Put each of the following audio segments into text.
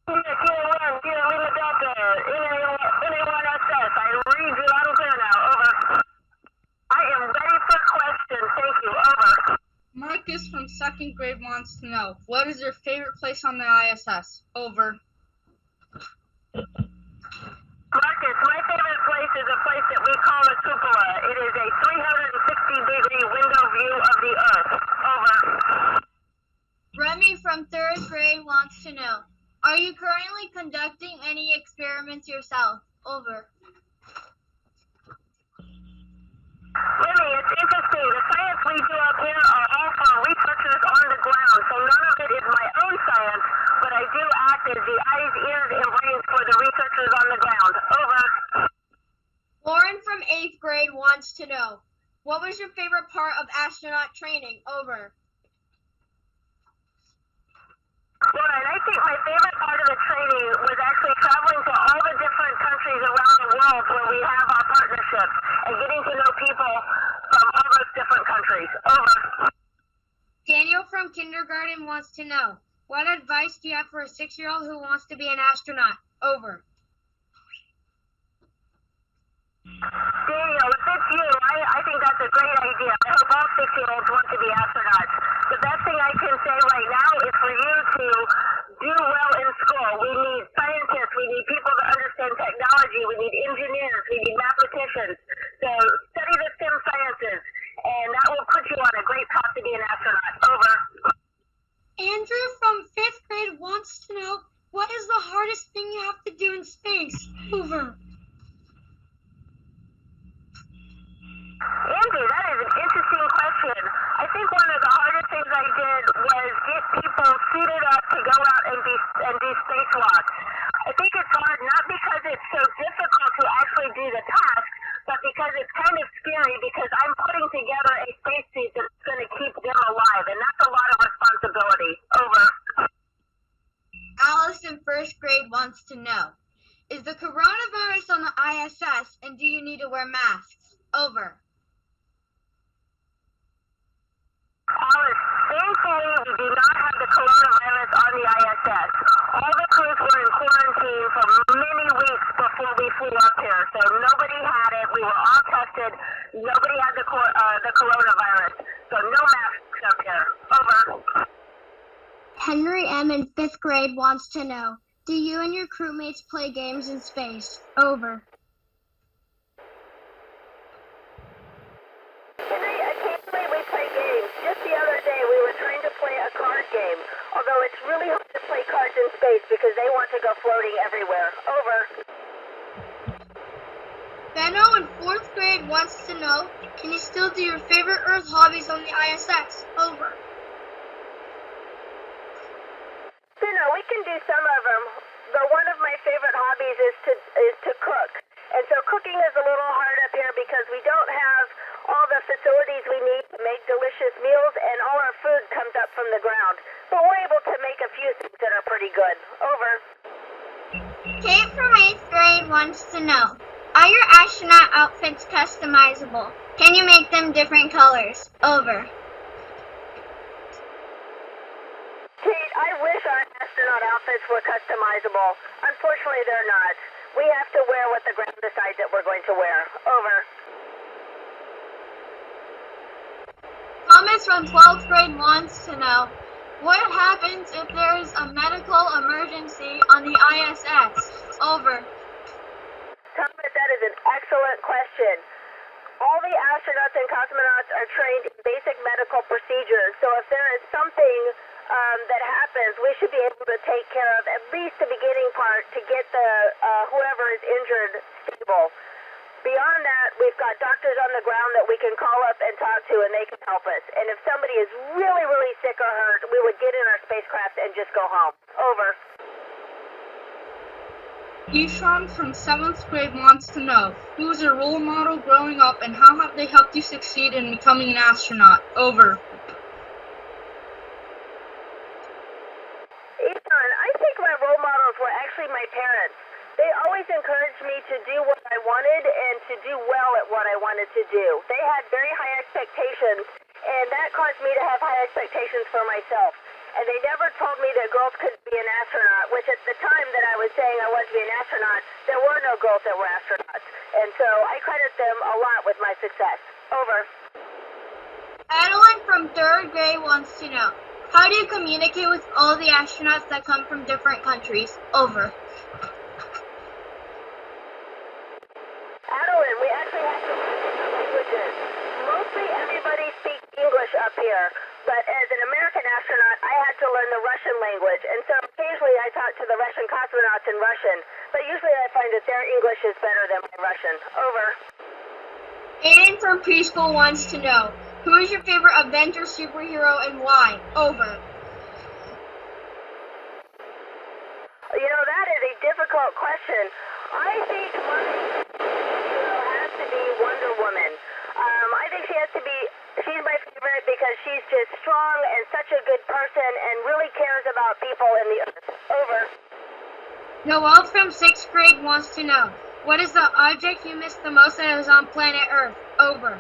Lima Delta, NA1SS. I read you loud and clear now. Over. I am ready for questions. Thank you. Over. Marcus from 2nd grade wants to know, what is your favorite place on the ISS? Over. Marcus, my favorite place is a place that we call a cupola. It is a 360-degree window view of the Earth. Over. Remy from 3rd grade wants to know, are you currently conducting any experiments yourself? Over. Remy, it's interesting. The science we do up here are all for researchers on the ground, so none of it is my own science, but I do act as the eyes, ears, and brains for the researchers on the ground. Over. Lauren from 8th grade wants to know, what was your favorite part of astronaut training? Over. Lauren, I think my favorite part of the training was actually traveling to all the different countries around the world where we have our partnerships and getting to know people from all those different countries. Over. Daniel from kindergarten wants to know, what advice do you have for a 6-year-old who wants to be an astronaut? Over. Daniel, if it's you, I think that's a great idea. I hope all 6-year-olds want to be astronauts. The best thing I can say right now is for you to do well in school. We need scientists, we need people that understand technology, we need engineers, we need mathematicians. So study the STEM sciences, and that will put you on a great path to be an astronaut. Over. Andrew from 5th grade wants to know, what is the hardest thing you have to do in space? Over. Andrew, that is an interesting question. I think one of the hardest things I did was get people suited up to go out and do spacewalk. I think it's hard not because it's so difficult to actually do the task, but because it's kind of scary because I'm putting together a spacesuit that's going to keep them alive, and that's a lot of responsibility. Over. Alice in 1st grade wants to know, is the coronavirus on the ISS and do you need to wear masks? Over. Alice, thankfully we do not have the coronavirus on the ISS. All the crews were in quarantine for many weeks before we flew up here, so nobody had it. We were all tested. Nobody had the coronavirus, so no masks up here. Over. Henry M. in 5th grade wants to know, do you and your crewmates play games in space? Over. Occasionally we play games. Just the other day we were trying to play a card game, although it's really hard to play cards in space because they want to go floating everywhere. Over. Benno in 4th grade wants to know, can you still do your favorite Earth hobbies on the ISS? Over. Benno, we can do some of them, but one of my favorite hobbies is to cook. And so cooking is a little hard up here because we don't have all the facilities we need to make delicious meals, and all our food comes up from the ground. But we're able to make a few things that are pretty good. Over. Kate from 8th grade wants to know, are your astronaut outfits customizable? Can you make them different colors? Over. Kate, I wish our astronaut outfits were customizable. Unfortunately, they're not. We have to wear what the ground decides that we're going to wear. Over. Thomas from 12th grade wants to know, what happens if there is a medical emergency on the ISS? Over. Thomas, that is an excellent question. All the astronauts and cosmonauts are trained in basic medical procedures, so if there is something that happens, we should be able to take care of at least the beginning part to get the whoever is injured stable. Beyond that, we've got doctors on the ground that we can call up and talk to, and they can help us. And if somebody is really, really sick or hurt, we would get in our spacecraft and just go home. Over. Ishan from 7th grade wants to know, who was your role model growing up and how have they helped you succeed in becoming an astronaut? Over. Ishan, I think my role models were actually my parents. They always encouraged me to do what I wanted and to do well at what I wanted to do. They had very high expectations, and that caused me to have high expectations for myself. and they never told me that girls could be an astronaut, which at the time that I was saying I wanted to be an astronaut, there were no girls that were astronauts. And so I credit them a lot with my success. Over. Adeline from 3rd grade wants to know, how do you communicate with all the astronauts that come from different countries? Over. Adeline, we actually have to learn different languages. Mostly everybody speaks English up here, but as an American astronaut, I had to learn the Russian language, and so occasionally I talk to the Russian cosmonauts in Russian, but usually I find that their English is better than my Russian. Over. Aiden from preschool wants to know, who is your favorite Avenger superhero and why? Over. You know, that is a difficult question. I think my hero has to be Wonder Woman. I think she's my favorite because she's just strong and such a good person and really cares about people in the earth. Over. Noelle from 6th grade wants to know, what is the object you miss the most that is on planet Earth? Over.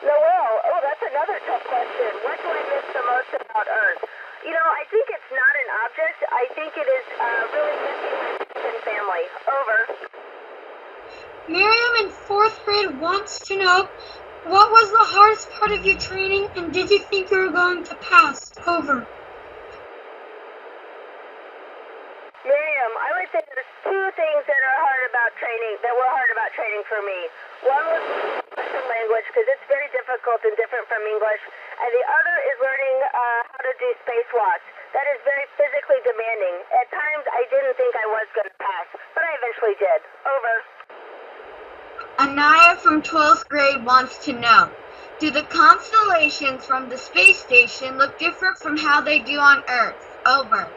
Noelle, that's another tough question. What do I miss the most about Earth? You know, I think it's not an object. I think it is really missing my friends and family. Over. Miriam in 4th grade wants to know, what was the hardest part of your training and did you think you were going to pass? Over. Miriam, I would say there's two things that were hard about training for me. One was Russian language, because it's very difficult and different from English, and the other is learning how to do spacewalks. That is very physically demanding. At times, I didn't think I was going to pass, but I eventually did. Over. Anaya from 12th grade wants to know, do the constellations from the space station look different from how they do on Earth? Over.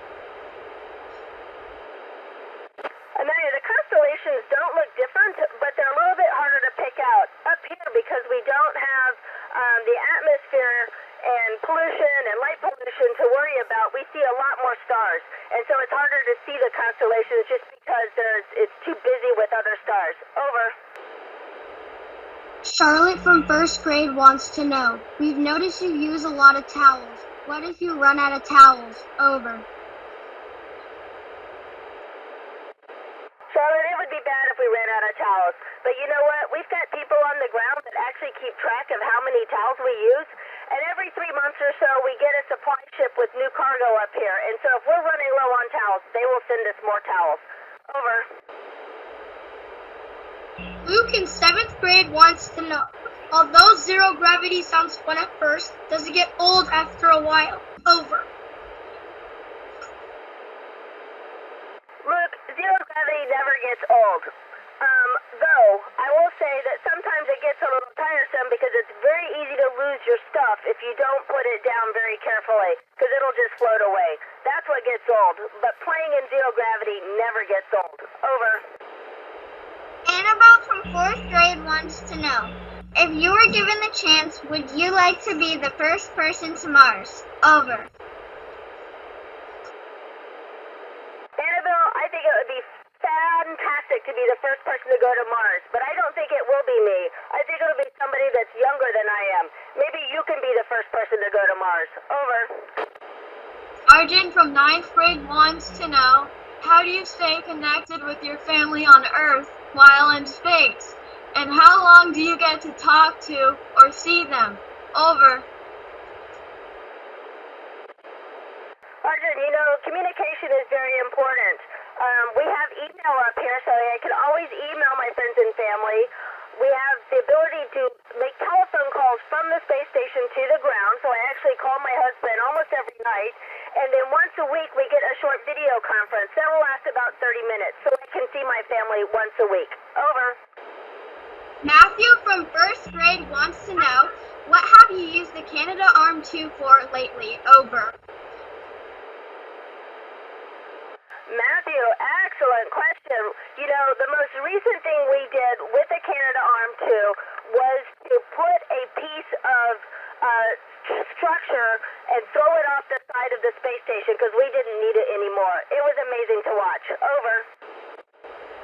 Anaya, the constellations don't look different, but they're a little bit harder to pick out up here because we don't have the atmosphere and pollution and light pollution to worry about. We see a lot more stars, and so it's harder to see the constellations just because it's too busy with other stars. Over. Charlotte from 1st grade wants to know, we've noticed you use a lot of towels. What if you run out of towels? Over. Charlotte, it would be bad if we ran out of towels. But you know what? We've got people on the ground that actually keep track of how many towels we use. And every 3 months or so, we get a supply ship with new cargo up here. And so if we're running low on towels, they will send us more towels. Over. Luke in 7th grade wants to know, although zero gravity sounds fun at first, does it get old after a while? Over. Luke, zero gravity never gets old. Though, I will say that sometimes it gets a little tiresome because it's very easy to lose your stuff if you don't put it down very carefully, because it'll just float away. That's what gets old, but playing in zero gravity never gets old. Over. Annabelle from 4th grade wants to know, if you were given the chance, would you like to be the first person to Mars? Over. Annabelle, I think it would be fantastic to be the first person to go to Mars, but I don't think it will be me. I think it'll be somebody that's younger than I am. Maybe you can be the first person to go to Mars. Over. Arjun from 9th grade wants to know, how do you stay connected with your family on Earth while in space? And how long do you get to talk to or see them? Over. Arjun, you know, communication is very important. We have email up here, so I can always email my friends and family. We have the ability to make telephone calls from the space station to the ground, so I actually call my husband almost every night. And then once a week, we get a short video conference. That will last about 30 minutes, so I can see my family once a week. Over. Matthew from 1st grade wants to know, what have you used the Canadarm2 for lately? Over. Matthew, excellent question. You know, the most recent thing we did with the Canadarm2 was to put a piece of structure and throw it off the side of the space station because we didn't need it anymore. It was amazing to watch. Over.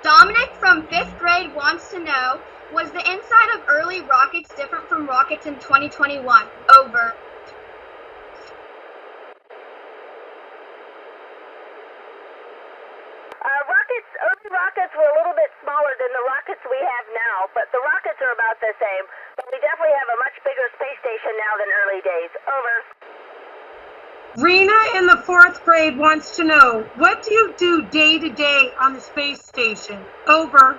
Dominic from 5th grade wants to know, was the inside of early rockets different from rockets in 2021? Over. Early rockets were a little bit smaller than the rockets we have now, but the rockets are about the same. But we definitely have a much bigger space station now than early days. Over. Rena in the 4th grade wants to know, what do you do day to day on the space station? Over.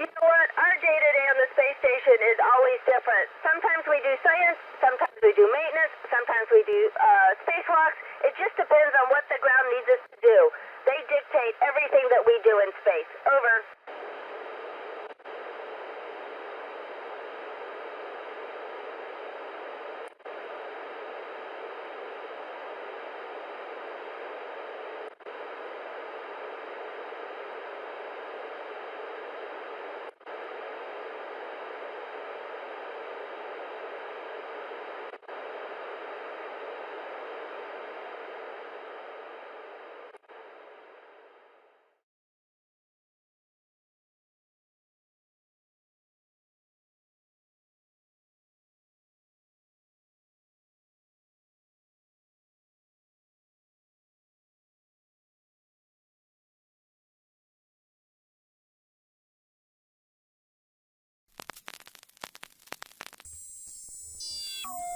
You know what? Our day-to-day on the space station is always different. Sometimes we do science, sometimes we do maintenance, sometimes we do spacewalks. It just depends on what the ground needs us to do. They dictate everything that we do in space. Over.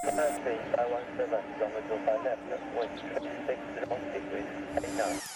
IK1SLD, dongle to 5 left, wind 26 degrees, 89.